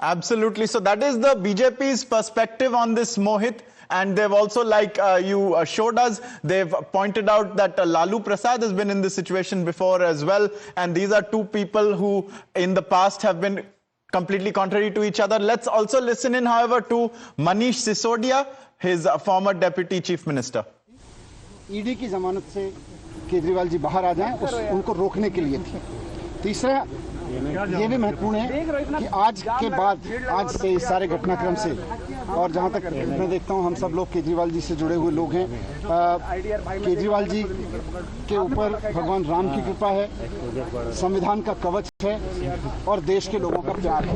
Absolutely. So that is the BJP's perspective on this, Mohit. And they've also, like you showed us, they've pointed out that Lalu Prasad has been in this situation before as well. And these are two people who in the past have been completely contrary to each other. Let's also listen in, however, to Manish Sisodia, his former Deputy Chief Minister. ED की जमानत से केजरीवाल जी बाहर आ जाएं, उनको रोकने के लिए थी। तीसरा ये भी महत्वपूर्ण है कि आज के बाद, आज से इस सारे घटनाक्रम से, और जहां तक मैं देखता हूं हम सब लोग केजरीवाल जी से जुड़े हुए लोग हैं, केजरीवाल जी के ऊपर भगवान राम की कृपा है, संविधान का कवच है और देश के लोगों का प्यार है।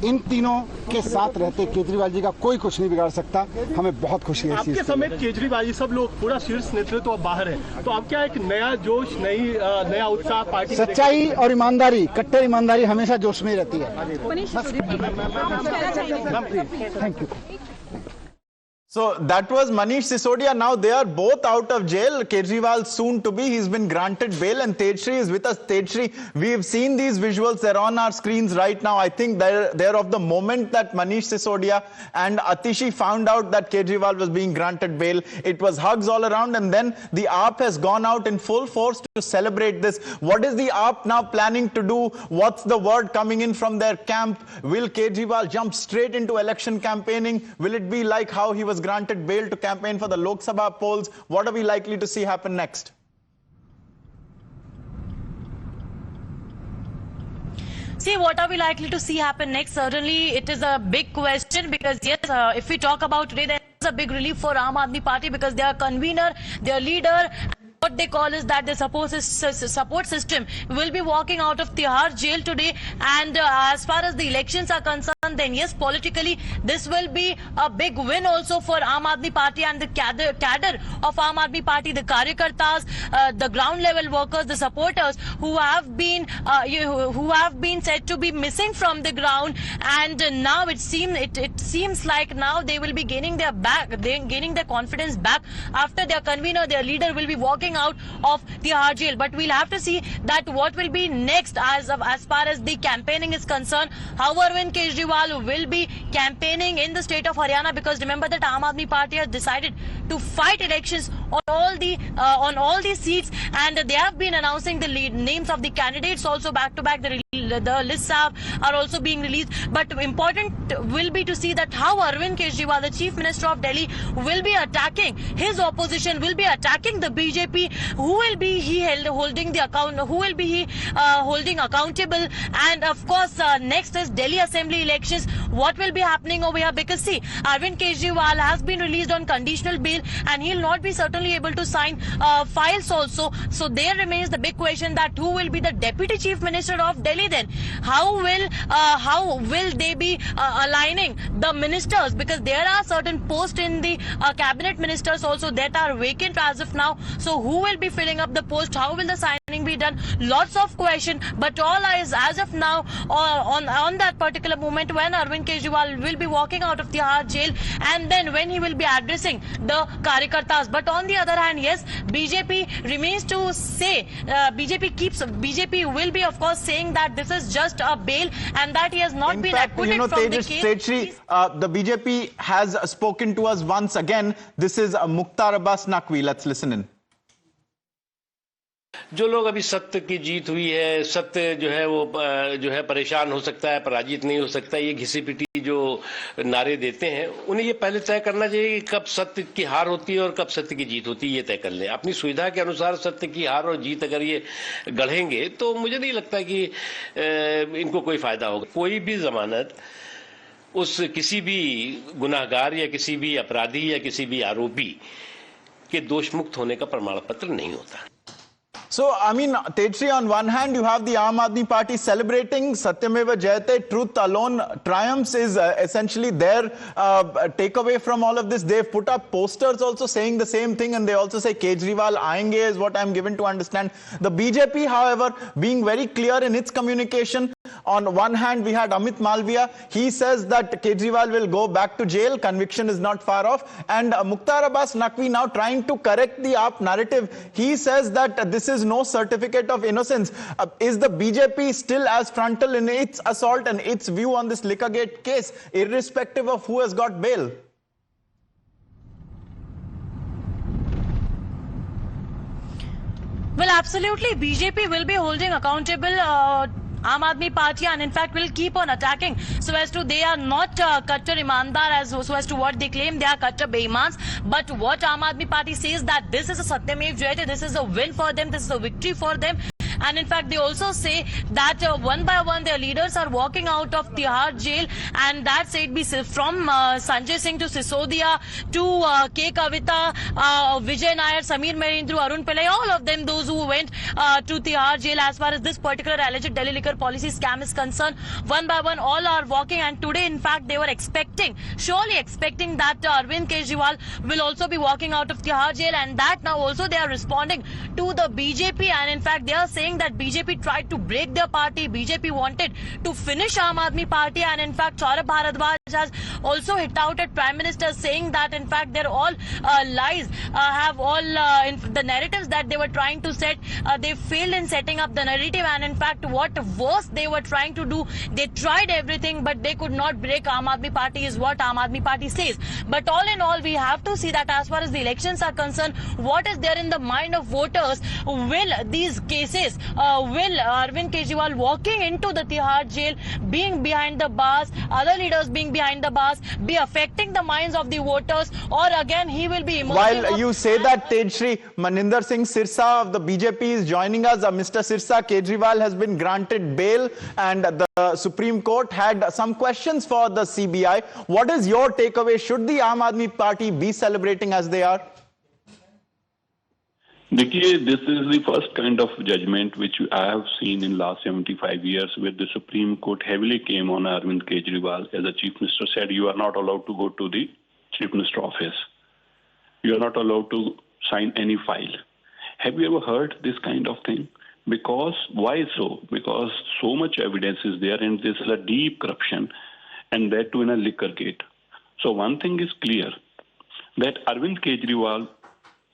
इन तीनों के साथ रहते केजरीवाल जी का कोई कुछ नहीं बिगाड़ सकता। हमें बहुत खुशी है। आपके समेत केजरीवाल जी सब लोग, पूरा शीर्ष नेतृत्व बाहर है, तो अब क्या एक नया जोश, नया उत्साह पार्टी, सच्चाई और ईमानदारी, कट्टर ईमानदारी हमेशा जोश में रहती है। Thank you. So that was Manish Sisodia. Now they are both out of jail. Kejriwal soon to be. He's been granted bail, and Tejshri is with us. Tejshri, we've seen these visuals. They're on our screens right now. I think they're of the moment that Manish Sisodia and Atishi found out that Kejriwal was being granted bail. It was hugs all around, and then the AAP has gone out in full force to celebrate this. What is the AAP now planning to do? What's the word coming in from their camp? Will Kejriwal jump straight into election campaigning? Will it be like how he was granted bail to campaign for the Lok Sabha polls? What are we likely to see happen next? See, what are we likely to see happen next? Certainly, it is a big question because, yes, if we talk about today, there is a big relief for Aam Aadmi Party because their convener, their leader, what they call is that the support system will be walking out of Tihar jail today. And as far as the elections are concerned, then yes, politically, this will be a big win also for Aam Aadmi Party and the cadre of Aam Aadmi Party, the Karyakartas, the ground level workers, the supporters who have been said to be missing from the ground. And now it seems like now they will be gaining their confidence back after their convener, their leader will be walking out of Tihar jail. But we'll have to see that what will be next as far as the campaigning is concerned. How Arvind Kejriwal will be campaigning in the state of Haryana, because remember that Aam Aadmi Party has decided to fight elections on all the seats, and they have been announcing the names of the candidates also back to back. The lists are also being released. But important will be to see that how Arvind Kejriwal, the Chief Minister of Delhi, will be attacking his opposition, will be attacking the BJP. Who will be holding accountable? And of course, next is Delhi Assembly elections. What will be happening over here? Because see, Arvind Kejriwal has been released on conditional bail, and he'll not be certainly able to sign files also. So there remains the big question that who will be the Deputy Chief Minister of Delhi then? How will they be aligning the ministers? Because there are certain posts in the cabinet ministers also that are vacant as of now. So who will be filling up the post? How will the signing be done? Lots of questions, but all eyes as of now on that particular moment when Arvind Kejriwal will be walking out of Tihar jail, and then when he will be addressing the Karyakartas. But on the other hand, yes, BJP remains to say, BJP will be of course saying that this is just a bail and that he has not been acquitted from the case. Tejshri, the BJP has spoken to us once again. This is Mukhtar Abbas Naqvi. Let's listen in. जो लोग अभी सत्य की जीत हुई है, सत्य जो है परेशान हो सकता है, पराजित नहीं हो सकता, ये घिसी पिटी जो नारे देते हैं, उन्हें ये पहले तय करना चाहिए कि कब सत्य की हार होती है और कब सत्य की जीत होती है, ये तय कर लें। अपनी सुविधा के अनुसार सत्य की हार और जीत अगर ये गढ़ेंगे तो मुझे नहीं लगता कि इनको कोई फायदा होगा। कोई भी जमानत उस किसी भी गुनाहगार या किसी भी अपराधी या किसी भी आरोपी के दोषमुक्त होने का प्रमाण पत्र नहीं होता। So, I mean, Tejshri, on one hand, you have the Aam Aadmi Party celebrating Satyameva Jayate, truth alone triumphs is essentially their takeaway from all of this. They've put up posters also saying the same thing, and they also say Kejriwal aayenge is what I'm given to understand. The BJP, however, being very clear in its communication, On one hand, we had Amit Malviya. He says that Kejriwal will go back to jail. Conviction is not far off. And Mukhtar Abbas Naqvi now trying to correct the AAP narrative. He says that this is no certificate of innocence. Is the BJP still as frontal in its assault and its view on this Liquorgate case, irrespective of who has got bail? Well, absolutely. BJP will be holding accountable Aam Aadmi Party, and in fact will keep on attacking so as to they are not Kattar Imandar so as to what they claim they are Kattar Beimans. But what Aam Aadmi Party says that this is a Satyamev Jayate, this is a win for them, this is a victory for them. And in fact, they also say that one by one their leaders are walking out of Tihar jail, and that said be from Sanjay Singh to Sisodia to K. Kavita, Vijay Nair, Samir Merindru, Arun Pillai, all of them, those who went to Tihar jail as far as this particular alleged Delhi liquor policy scam is concerned. One by one, all are walking, and today, in fact, they were surely expecting that Arvind Kejriwal will also be walking out of Tihar jail, and that now also they are responding to the BJP, and in fact, they are saying that BJP tried to break their party. BJP wanted to finish Aam Aadmi Party, and in fact Saurabh Bharadwaj has also hit out at Prime Minister saying that in fact they're all lies, have all the narratives that they were trying to set, they failed in setting up the narrative, and in fact what worse they were trying to do, they tried everything but they could not break Aam Aadmi Party is what Aam Aadmi Party says. But all in all, we have to see that as far as the elections are concerned, what is there in the mind of voters? Will these cases, will Arvind Kejriwal walking into the Tihar jail, being behind the bars, other leaders being behind the bars, be affecting the minds of the voters, or again he will be emerging? While you say that, Tejshri, Maninder Singh Sirsa of the BJP is joining us. Mr. Sirsa, Kejriwal has been granted bail and the Supreme Court had some questions for the CBI. What is your takeaway? Should the Aam Aadmi Party be celebrating as they are? देखिए, this is the first kind of judgment which I have seen in last 75 years, where the Supreme Court heavily came on Arvind Kejriwal. As the Chief Minister said, you are not allowed to go to the Chief Minister office. You are not allowed to sign any file. Have you ever heard this kind of thing? Because, why so? Because so much evidence is there, and this is a deep corruption, and that too in a liquor gate. So one thing is clear, that Arvind Kejriwal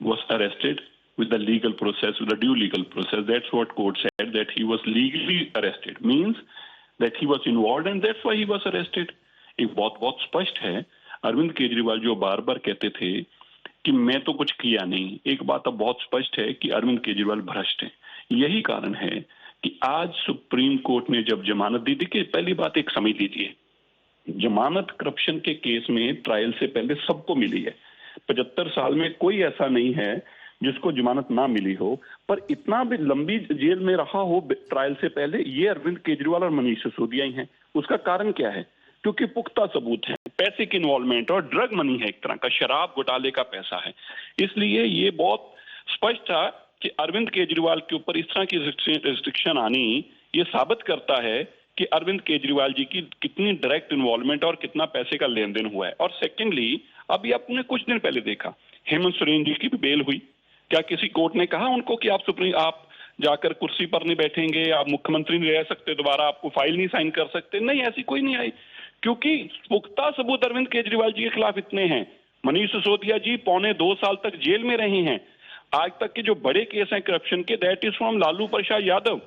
was arrested with the legal process, with the due legal process. That's what court said, that he was legally arrested. Means that he was involved and that's why he was arrested. एक बहुत स्पष्ट है, अरविंद केजरीवाल जो बार बार कहते थे कि मैं तो कुछ किया नहीं, एक बात अब बहुत स्पष्ट है कि अरविंद केजरीवाल भ्रष्ट है. यही कारण है कि आज सुप्रीम कोर्ट ने जब जमानत दी थी, कि पहली बात एक समझ लीजिए, जमानत करप्शन के केस में ट्रायल से पहले सबको मिली है. 75 साल में कोई ऐसा नहीं है जिसको जमानत ना मिली हो, पर इतना भी लंबी जेल में रहा हो ट्रायल से पहले, ये अरविंद केजरीवाल और मनीष सिसोदिया ही हैं. उसका कारण क्या है? क्योंकि पुख्ता सबूत है, पैसे की इन्वॉल्वमेंट और ड्रग मनी है, एक तरह का शराब घोटाले का पैसा है. इसलिए ये बहुत स्पष्ट था कि अरविंद केजरीवाल के ऊपर इस तरह की रिस्ट्रिक्शन आनी ये साबित करता है कि अरविंद केजरीवाल जी की कितनी डायरेक्ट इन्वॉल्वमेंट और कितना पैसे का लेन देन हुआ है. और सेकेंडली, अभी आपने कुछ दिन पहले देखा, हेमंत सोरेन जी की भी बेल हुई. क्या किसी कोर्ट ने कहा उनको कि आप जाकर कुर्सी पर नहीं बैठेंगे, आप मुख्यमंत्री नहीं रह सकते, दोबारा आपको फाइल नहीं साइन कर सकते? नहीं, ऐसी कोई नहीं आई, क्योंकि पुख्ता सबूत अरविंद केजरीवाल जी के खिलाफ इतने हैं. मनीष सिसोदिया जी 2.25 साल तक जेल में रहे हैं. आज तक के जो बड़े केस हैं करप्शन के, that is from Lalu Prasad Yadav,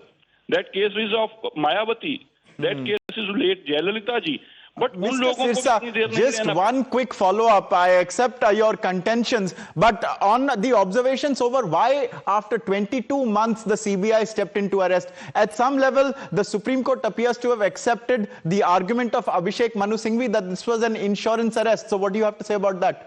that case is of Mayawati, that case is late Jayalalithaa ji. But Mr. Sirsa, just one quick follow-up. I accept your contentions, but on the observations over why after 22 months the CBI stepped into arrest, at some level the Supreme Court appears to have accepted the argument of Abhishek Manu Singhvi that this was an insurance arrest. So what do you have to say about that?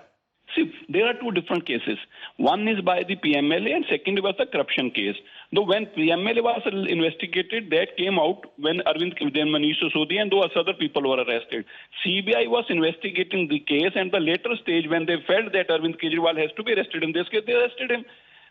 See, there are two different cases. One is by the PMLA and second was the corruption case. Though when PMLA was investigated, that came out when Arvind, then Manish Sisodia and those other people were arrested. CBI was investigating the case, and the later stage when they felt that Arvind Kejriwal has to be arrested in this case, they arrested him.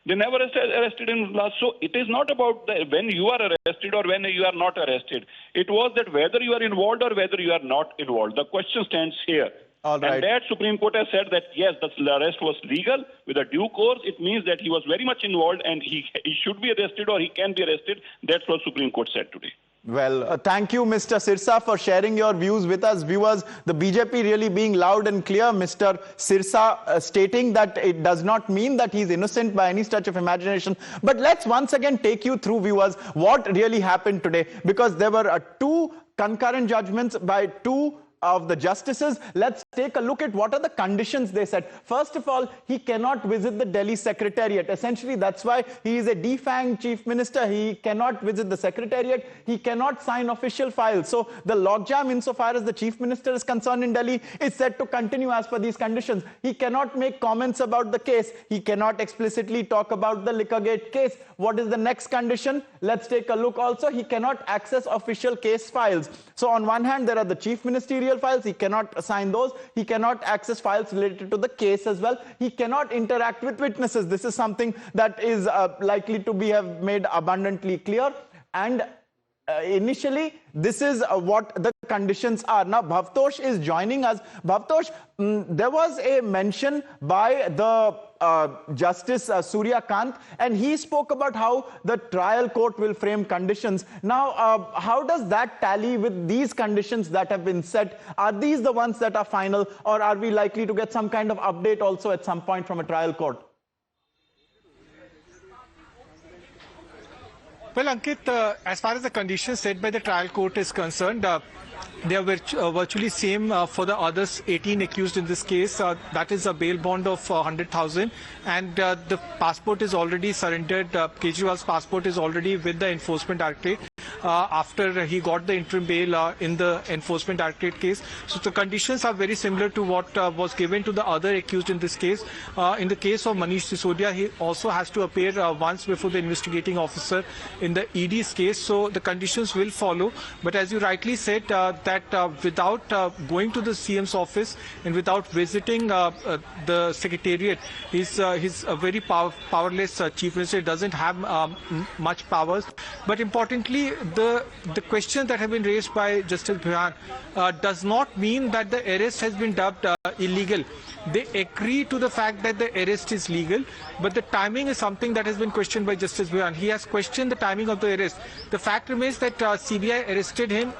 They never arrested him last. So it is not about when you are arrested or when you are not arrested. It was that whether you are involved or whether you are not involved. The question stands here. All right. And that Supreme Court has said that yes, the arrest was legal with a due course. It means that he was very much involved and he should be arrested or he can be arrested. That's what Supreme Court said today. Well, thank you, Mr. Sirsa, for sharing your views with us. Viewers, the BJP really being loud and clear. Mr. Sirsa stating that it does not mean that he's innocent by any stretch of imagination. But let's once again take you through, viewers, what really happened today. Because there were two concurrent judgments by two of the justices. Let's take a look at what are the conditions they set. First of all, he cannot visit the Delhi Secretariat. Essentially, that's why he is a defanged chief minister. He cannot visit the Secretariat. He cannot sign official files. So the logjam, insofar as the chief minister is concerned in Delhi, is set to continue as per these conditions. He cannot make comments about the case. He cannot explicitly talk about the Liquorgate case. What is the next condition? Let's take a look also. He cannot access official case files. So on one hand, there are the chief ministerial files. He cannot assign those. He cannot access files related to the case as well. He cannot interact with witnesses. This is something that is likely to be have made abundantly clear. And initially, this is what the conditions are. Now, Bhavtosh is joining us. Bhavtosh, there was a mention by the Justice Surya Kant, and he spoke about how the trial court will frame conditions. Now, how does that tally with these conditions that have been set? Are these the ones that are final, or are we likely to get some kind of update also at some point from a trial court? Well, Ankit, as far as the conditions set by the trial court is concerned, they are virtually same for the others 18 accused in this case. That is a bail bond of 100,000, and the passport is already surrendered. Kejriwal's passport is already with the Enforcement Directorate after he got the interim bail in the Enforcement Directorate case. So the conditions are very similar to what was given to the other accused in this case. In the case of Manish Sisodia, he also has to appear once before the investigating officer in the ED's case. So the conditions will follow. But as you rightly said, that without going to the CM's office and without visiting the Secretariat, he's a very powerless chief minister. He doesn't have much powers. But importantly, the questions that have been raised by Justice Bhuyan does not mean that the arrest has been dubbed illegal. They agree to the fact that the arrest is legal, but the timing is something that has been questioned by Justice Bhuyan. He has questioned the timing of the arrest. The fact remains that CBI arrested him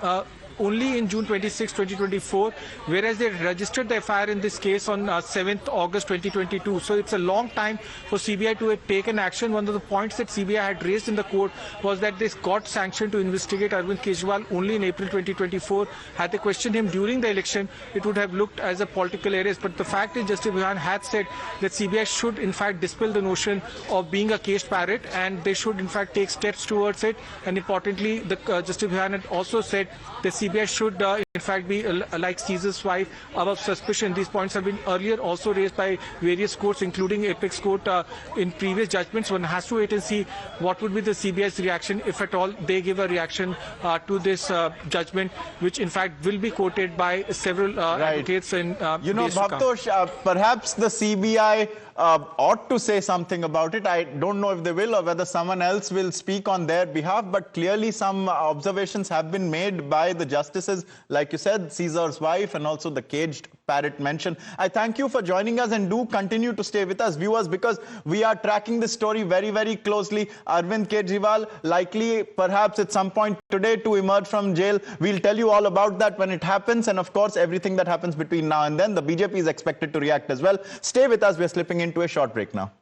only in June 26, 2024, whereas they registered the FIR in this case on 7th August 2022. So it's a long time for CBI to have taken action. One of the points that CBI had raised in the court was that they got sanctioned to investigate Arvind Kejriwal only in April 2024. Had they questioned him during the election, it would have looked as a political arrest. But the fact is, Justice Bhuyan had said that CBI should in fact dispel the notion of being a caged parrot, and they should in fact take steps towards it. And importantly, the Justice Bhuyan had also said that CBI should in fact be like Caesar's wife, above suspicion. These points have been earlier also raised by various courts, including Apex Court in previous judgments. One has to wait and see what would be the CBI's reaction, if at all they give a reaction to this judgment, which in fact will be quoted by several advocates in you know, Bhavtosh, perhaps the CBI ought to say something about it. I don't know if they will or whether someone else will speak on their behalf, but clearly some observations have been made by the justices, like you said, Caesar's wife and also the caged parrot mention. I thank you for joining us, and do continue to stay with us, viewers, because we are tracking this story very, very closely. Arvind Kejriwal likely perhaps at some point today to emerge from jail. We'll tell you all about that when it happens, and of course everything that happens between now and then. The BJP is expected to react as well. Stay with us. We're slipping into a short break now.